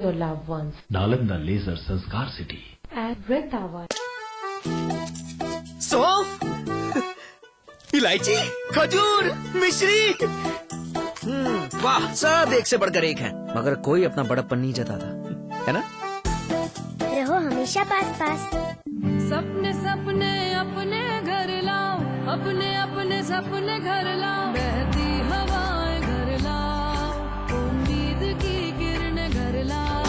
your loved ones. Nalanda Laser Sanskar City. At Vrindavan. सो इलायची, खजूर, मिश्री, वाह, सब एक से बढ़कर एक है, मगर कोई अपना बड़प्पन नहीं जताता, है ना? रहो हमेशा पास पास। सपने सपने अपने घर लाओ, अपने अपने सपने घर लाओ, बहती हवाएं घर लाओ, उम्मीद की किरणें घर लाओ,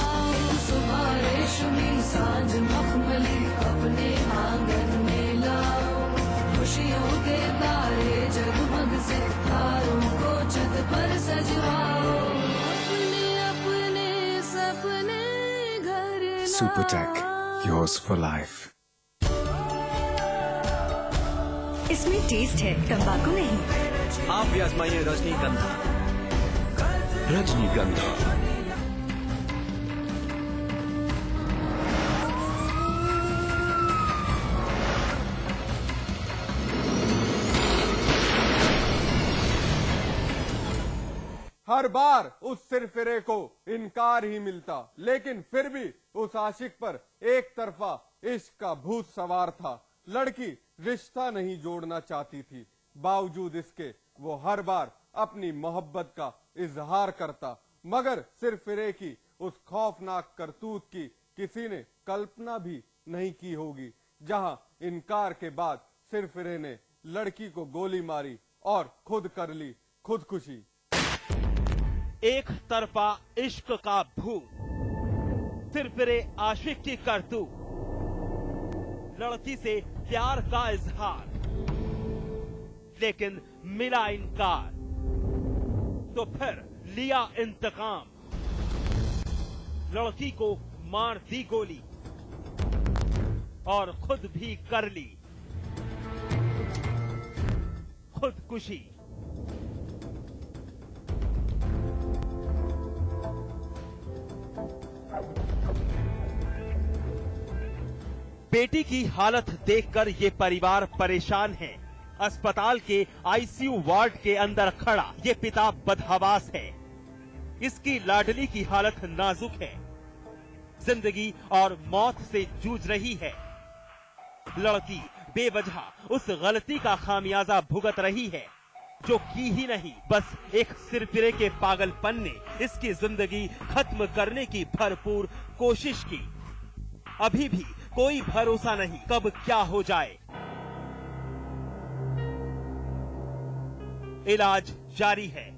सुबह रेशमी सांझ मखमली अपने आंगन में लाओ, खुशियों के तारे जगमग से तारों को छत पर सजवाओ, अपने अपने सपने घर लाओ। Supertech, yours for life. इसमें टेस्ट है, तंबाकू नहीं। आप भी आजमाइए रजनीगंधा। रजनीगंधा। हर बार उस सिरफिरे को इनकार ही मिलता, लेकिन फिर भी उस आशिक पर एक तरफा इश्क का भूत सवार था। लड़की रिश्ता नहीं जोड़ना चाहती थी, बावजूद इसके वो हर बार अपनी मोहब्बत का इजहार करता, मगर सिरफिरे की उस खौफनाक करतूत की किसी ने कल्पना भी नहीं की होगी, जहां इनकार के बाद सिरफिरे ने लड़की को गोली मारी और खुद कर ली खुदकुशी। एक तरफा इश्क का भूत, सिरफिरे आशिक की करतूत, लड़की से प्यार का इजहार, लेकिन मिला इनकार, तो फिर लिया इंतकाम, लड़की को मार दी गोली और खुद भी कर ली खुदकुशी। बेटी की हालत देखकर ये परिवार परेशान है। अस्पताल के आईसीयू वार्ड के अंदर खड़ा ये पिता बदहवास है। इसकी लाडली की हालत नाजुक है, जिंदगी और मौत से जूझ रही है। लड़की बेवजह उस गलती का खामियाजा भुगत रही है जो की ही नहीं, बस एक सिरफिरे के पागलपन ने इसकी जिंदगी खत्म करने की भरपूर कोशिश की। अभी भी कोई भरोसा नहीं कब क्या हो जाए। इलाज जारी है,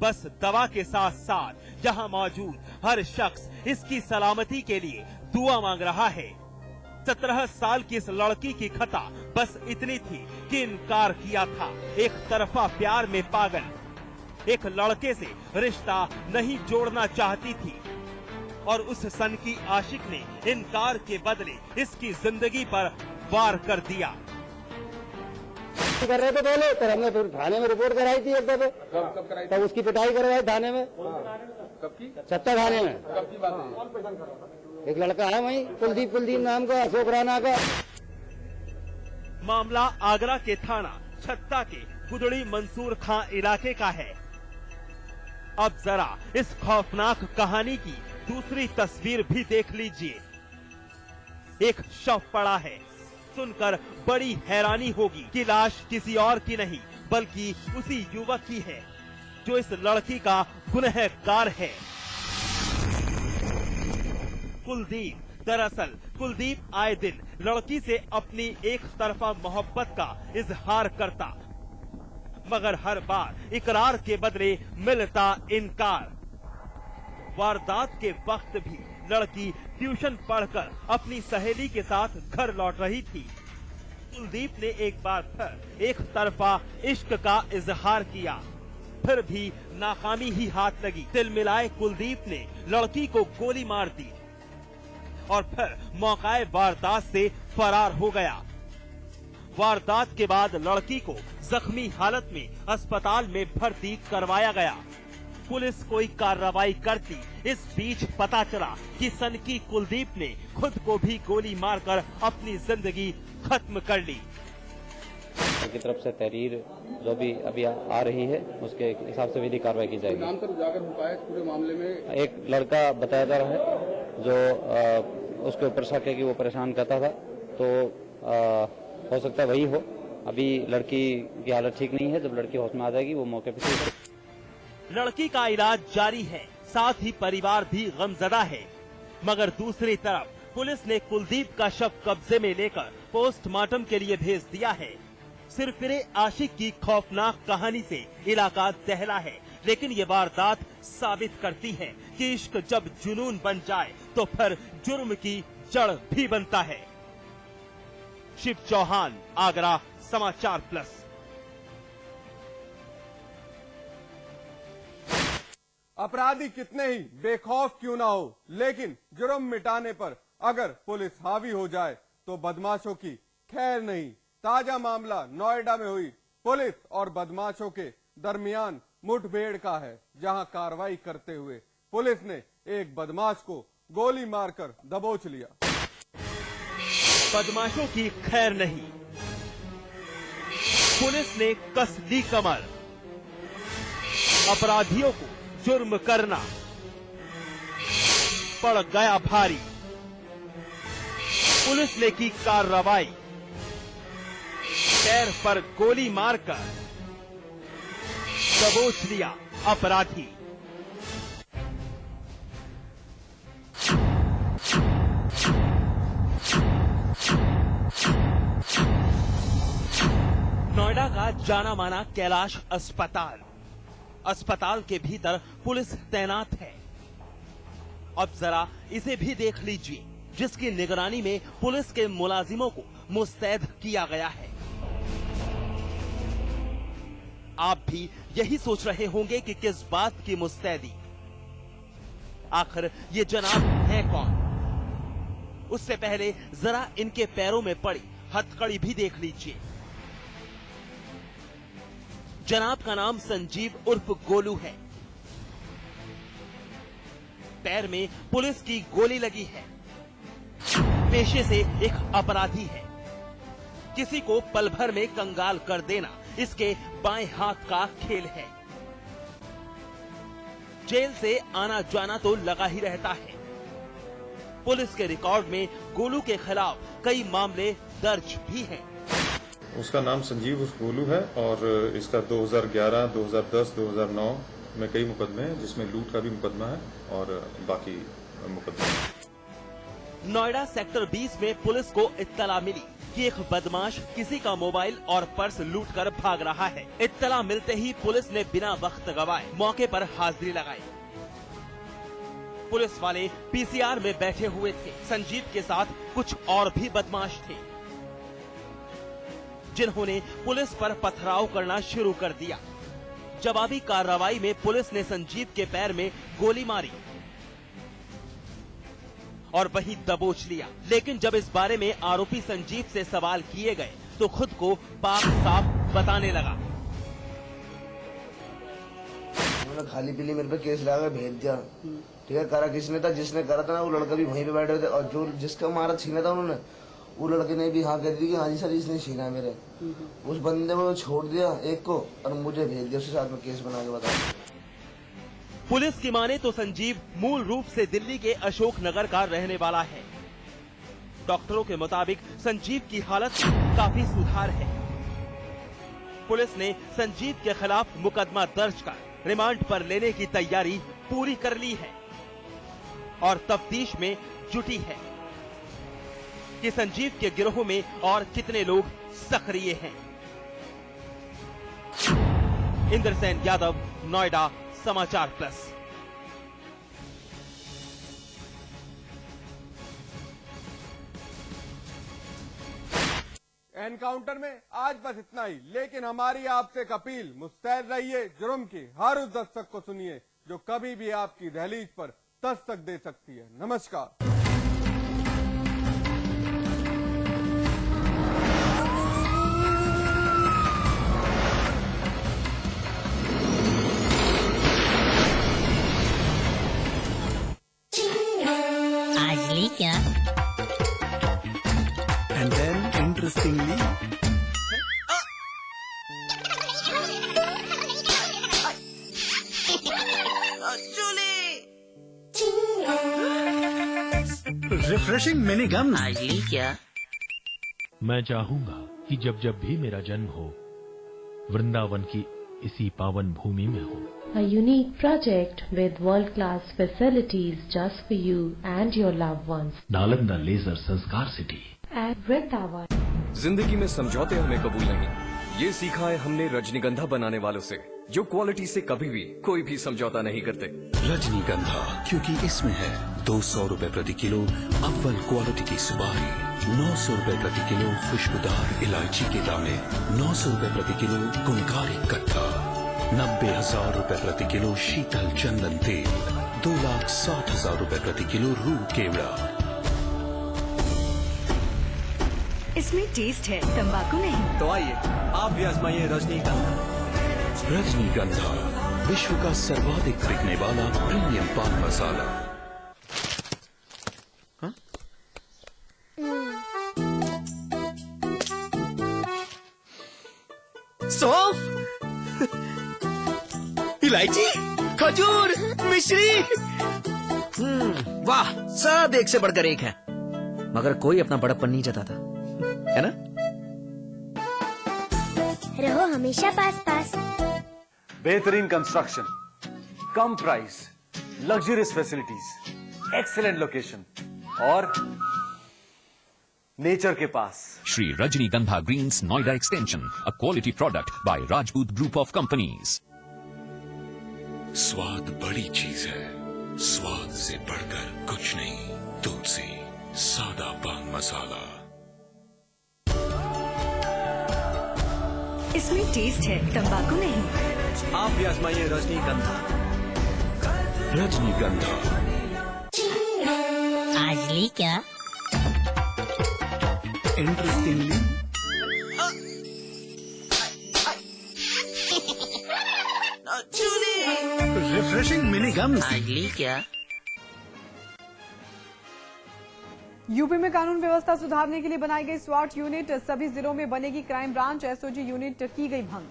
बस दवा के साथ साथ यहां मौजूद हर शख्स इसकी सलामती के लिए दुआ मांग रहा है। 17 साल की इस लड़की की खता बस इतनी थी कि इनकार किया था। एक तरफा प्यार में पागल एक लड़के से रिश्ता नहीं जोड़ना चाहती थी और उस सन की आशिक ने इनकार के बदले इसकी जिंदगी पर वार कर दिया। कर रहे थे पहले, फिर हमने फिर थाने में रिपोर्ट कराई थी एक दफे। कब कराई? तब उसकी पिटाई करवाई थाने में। कब की? छत्ता थाने में। कब की बात है? एक लड़का है वहीं, कुलदीप नाम का, अशोक राणा का। मामला आगरा के थाना छत्ता के गुदड़ी मंसूर खां इलाके का है। अब जरा इस खौफनाक कहानी की दूसरी तस्वीर भी देख लीजिए। एक शव पड़ा है। सुनकर बड़ी हैरानी होगी कि लाश किसी और की नहीं बल्कि उसी युवक की है जो इस लड़की का गुनहगार है। कुलदीप, दरअसल कुलदीप आए दिन लड़की से अपनी एक तरफा मोहब्बत का इजहार करता, मगर हर बार इकरार के बदले मिलता इनकार। वारदात के वक्त भी लड़की ट्यूशन पढ़कर अपनी सहेली के साथ घर लौट रही थी। कुलदीप ने एक बार फिर एक तरफा इश्क का इजहार किया, फिर भी नाकामी ही हाथ लगी। दिल मिलाए कुलदीप ने लड़की को गोली मार दी और फिर मौकाए वारदात से फरार हो गया। वारदात के बाद लड़की को जख्मी हालत में अस्पताल में भर्ती करवाया गया। पुलिस कोई कार्रवाई करती, इस बीच पता चला कि सनकी कुलदीप ने खुद को भी गोली मारकर अपनी जिंदगी खत्म कर ली। प्रशासन की तरफ से तहरीर जो भी अभी आ रही है उसके हिसाब से विधि कार्रवाई की जाएगी। नाम सर उजागर हो पाया इस पूरे मामले में? एक लड़का बताया जा रहा है जो उसके ऊपर शक है कि वो परेशान करता था, तो हो सकता है वही हो। अभी लड़की की हालत ठीक नहीं है, जब लड़की होश में आ जाएगी वो मौके पर ठीक। लड़की का इलाज जारी है, साथ ही परिवार भी गमजदा है। मगर दूसरी तरफ पुलिस ने कुलदीप का शव कब्जे में लेकर पोस्टमार्टम के लिए भेज दिया है। सिरफिरे आशिक की खौफनाक कहानी से इलाका दहला है, लेकिन ये वारदात साबित करती है कि इश्क जब जुनून बन जाए तो फिर जुर्म की जड़ भी बनता है। शिव चौहान, आगरा, समाचार प्लस। अपराधी कितने ही बेखौफ क्यों ना हो, लेकिन जुर्म मिटाने पर अगर पुलिस हावी हो जाए तो बदमाशों की खैर नहीं। ताजा मामला नोएडा में हुई पुलिस और बदमाशों के दरमियान मुठभेड़ का है, जहां कार्रवाई करते हुए पुलिस ने एक बदमाश को गोली मारकर दबोच लिया। बदमाशों की खैर नहीं, पुलिस ने कस ली कमर। अपराधियों को जुर्म करना पड़ गया भारी। पुलिस ने की कार्रवाई, पैर पर गोली मारकर दबोच लिया अपराधी। नोएडा का जाना माना कैलाश अस्पताल के भीतर पुलिस तैनात है। अब जरा इसे भी देख लीजिए, जिसकी निगरानी में पुलिस के मुलाजिमों को मुस्तैद किया गया है। आप भी यही सोच रहे होंगे कि किस बात की मुस्तैदी, आखिर ये जनाब हैं कौन? उससे पहले जरा इनके पैरों में पड़ी हथकड़ी भी देख लीजिए। जनाब का नाम संजीव उर्फ गोलू है। पैर में पुलिस की गोली लगी है। पेशे से एक अपराधी है। किसी को पल भर में कंगाल कर देना इसके बाएं हाथ का खेल है। जेल से आना जाना तो लगा ही रहता है। पुलिस के रिकॉर्ड में गोलू के खिलाफ कई मामले दर्ज भी हैं। उसका नाम संजीव उर्फ गोलू है और इसका 2011, 2010, 2009 में कई मुकदमे हैं, जिसमें लूट का भी मुकदमा है और बाकी मुकदमे। नोएडा सेक्टर 20 में पुलिस को इत्तला मिली कि एक बदमाश किसी का मोबाइल और पर्स लूटकर भाग रहा है। इत्तला मिलते ही पुलिस ने बिना वक्त गवाए मौके पर हाजिरी लगाई। पुलिस वाले पीसीआर में बैठे हुए थे। संजीव के साथ कुछ और भी बदमाश थे, जिन्होंने पुलिस पर पथराव करना शुरू कर दिया। जवाबी कार्रवाई में पुलिस ने संजीव के पैर में गोली मारी और वहीं दबोच लिया। लेकिन जब इस बारे में आरोपी संजीव से सवाल किए गए तो खुद को पाक साफ बताने लगा। उन्होंने खाली पीली मेरे पे केस लगा भेज दिया। ठीक है, करा किसने था? जिसने करा था ना वो लड़का भी वहीं पे बैठे थे, और जो जिसका मारा छीना था उन्होंने, वो लड़के ने भी हाँ कह दी कि हाँ जी सर इसने छीना है मेरे। उस बंदे को छोड़ दिया एक को और मुझे भेज दिया, उसके साथ में केस बना के बताया। पुलिस की माने तो संजीव मूल रूप से दिल्ली के अशोक नगर का रहने वाला है। डॉक्टरों के मुताबिक संजीव की हालत में काफी सुधार है। पुलिस ने संजीव के खिलाफ मुकदमा दर्ज कर रिमांड पर लेने की तैयारी पूरी कर ली है और तफ्तीश में जुटी है कि संजीव के गिरोह में और कितने लोग सक्रिय हैं। इंद्रसेन यादव, नोएडा, समाचार प्लस। एनकाउंटर में आज बस इतना ही, लेकिन हमारी आपसे एक अपील, मुस्तैद रहिए। जुर्म की हर उस दस्तक को सुनिए जो कभी भी आपकी दहलीज पर दस्तक दे सकती है। नमस्कार। आज ली क्या? And then, interestingly, refreshing mini gum. आज ली क्या? मैं चाहूंगा कि जब जब भी मेरा जन्म हो, वृंदावन की इसी पावन भूमि में हो। A unique project with world-class facilities just for you and your loved ones. Nalanda leisure Sanskar city At Vrindavan. जिंदगी में समझौते हमें कबूल नहीं, ये सीखा है हमने रजनीगंधा बनाने वालों से, जो क्वालिटी से कभी भी कोई भी समझौता नहीं करते। रजनीगंधा, क्योंकि इसमें है 200 रुपए प्रति किलो अव्वल क्वालिटी की सुपारी, 900 रुपए प्रति किलो खुशबूदार इलायची के दाने, 900 रुपए प्रति किलो गुणकारी कट्टा, 90,000 रुपए प्रति किलो शीतल चंदन तेल, 2,60,000 रुपए प्रति किलो रूह केवड़ा। इसमें टेस्ट है, तंबाकू नहीं। तो आइए आप भी आजमाइए रजनीगंधा। रजनीगंधा, विश्व का सर्वाधिक बिकने वाला प्रीमियम पान मसाला। सौंफ, इलायची, खजूर, मिश्री। वाह, सब एक से बढ़कर एक है, मगर कोई अपना बड़प्पन नहीं जताता, है ना? रहो हमेशा पास पास। बेहतरीन कंस्ट्रक्शन, कम price, luxurious facilities, excellent location और नेचर के पास। Shri Rajnigandha Greens Noida Extension, a quality product by Rajput Group of Companies. स्वाद बड़ी चीज है, स्वाद से बढ़कर कुछ नहीं। तुलसी सादा पान मसाला। इसमें टेस्ट है, तंबाकू नहीं। आप भी आजमाइए रजनीगंधा। रजनीगंधा। आज ली क्या? Interestingly refreshing mini gum. आज ली क्या? यूपी में कानून व्यवस्था सुधारने के लिए बनाई गई स्वाट यूनिट, सभी जिलों में बनेगी क्राइम ब्रांच, एसओजी यूनिट की गई भंग।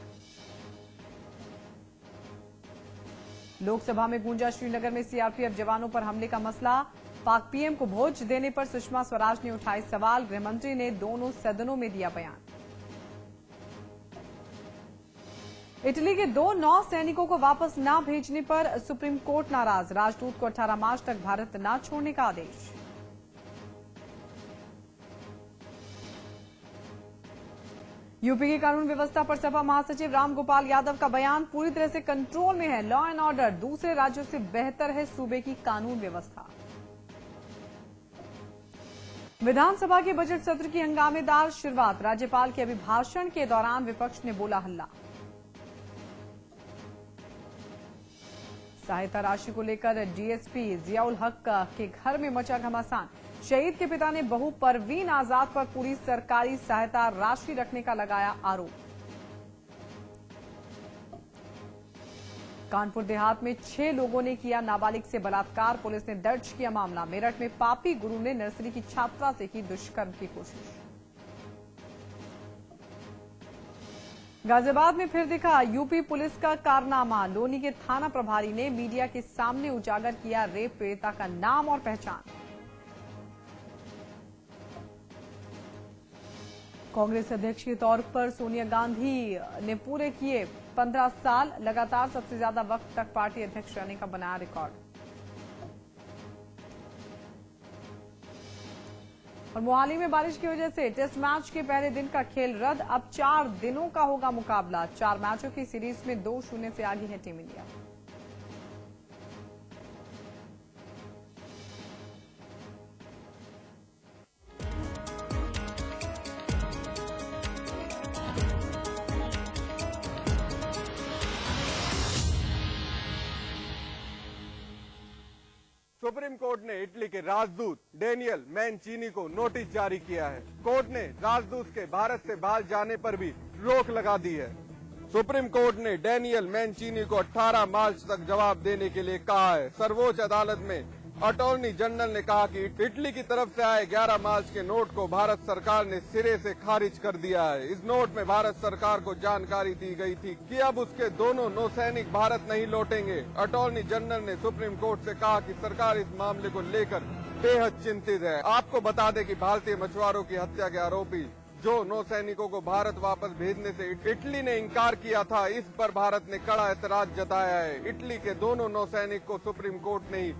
लोकसभा में गूंजा श्रीनगर में सीआरपीएफ जवानों पर हमले का मसला, पाक पीएम को भोज देने पर सुषमा स्वराज ने उठाए सवाल, गृहमंत्री ने दोनों सदनों में दिया बयान। इटली के 2 नौ सैनिकों को वापस न भेजने पर सुप्रीम कोर्ट नाराज, राजदूत को 18 मार्च तक भारत न छोड़ने का आदेश। यूपी की कानून व्यवस्था पर सपा महासचिव रामगोपाल यादव का बयान, पूरी तरह से कंट्रोल में है लॉ एंड ऑर्डर, दूसरे राज्यों से बेहतर है सूबे की कानून व्यवस्था। विधानसभा के बजट सत्र की हंगामेदार शुरुआत, राज्यपाल के अभिभाषण के दौरान विपक्ष ने बोला हल्ला। सहायता राशि को लेकर डीएसपी जियाउल हक के घर में मचा घमासान, शहीद के पिता ने बहू परवीन आजाद पर पूरी सरकारी सहायता राशि रखने का लगाया आरोप। कानपुर देहात में 6 लोगों ने किया नाबालिग से बलात्कार, पुलिस ने दर्ज किया मामला। मेरठ में पापी गुरु ने नर्सरी की छात्रा से की दुष्कर्म की कोशिश। गाजियाबाद में फिर दिखा यूपी पुलिस का कारनामा, लोनी के थाना प्रभारी ने मीडिया के सामने उजागर किया रेप पीड़िता का नाम और पहचान। कांग्रेस अध्यक्ष के तौर पर सोनिया गांधी ने पूरे किए 15 साल, लगातार सबसे ज्यादा वक्त तक पार्टी अध्यक्ष रहने का बनाया रिकॉर्ड। और मोहाली में बारिश की वजह से टेस्ट मैच के पहले दिन का खेल रद्द, अब 4 दिनों का होगा मुकाबला। 4 मैचों की सीरीज में 2-0 से आगे है टीम इंडिया। सुप्रीम कोर्ट ने इटली के राजदूत डेनियल मैनचीनी को नोटिस जारी किया है। कोर्ट ने राजदूत के भारत से बाहर जाने पर भी रोक लगा दी है। सुप्रीम कोर्ट ने डेनियल मैनचीनी को 18 मार्च तक जवाब देने के लिए कहा है। सर्वोच्च अदालत में अटॉर्नी जनरल ने कहा कि इटली की तरफ से आए 11 मार्च के नोट को भारत सरकार ने सिरे से खारिज कर दिया है। इस नोट में भारत सरकार को जानकारी दी गई थी कि अब उसके दोनों नौसैनिक भारत नहीं लौटेंगे। अटॉर्नी जनरल ने सुप्रीम कोर्ट से कहा कि सरकार इस मामले को लेकर बेहद चिंतित है। आपको बता दें कि भारतीय मछुआरों की हत्या के आरोपी जो नौसैनिकों को भारत वापस भेजने से इटली ने इनकार किया था, इस पर भारत ने कड़ा ऐतराज जताया है। इटली के दोनों नौसैनिक को सुप्रीम कोर्ट ने ही